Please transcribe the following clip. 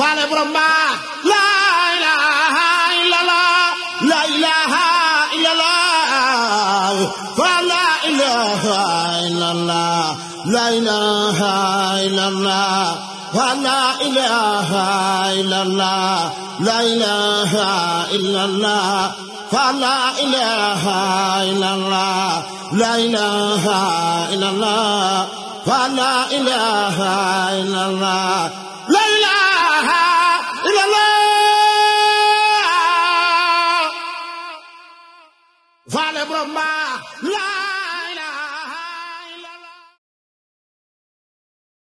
faale borom baax la ilaha illallah la ilaha illallah fa la ilaha illallah la ilaha illallah fa la ilaha illallah la ilaha illallah fa la ilaha illallah la ilaha illallah fa la ilaha illallah la ilaha illallah faale borom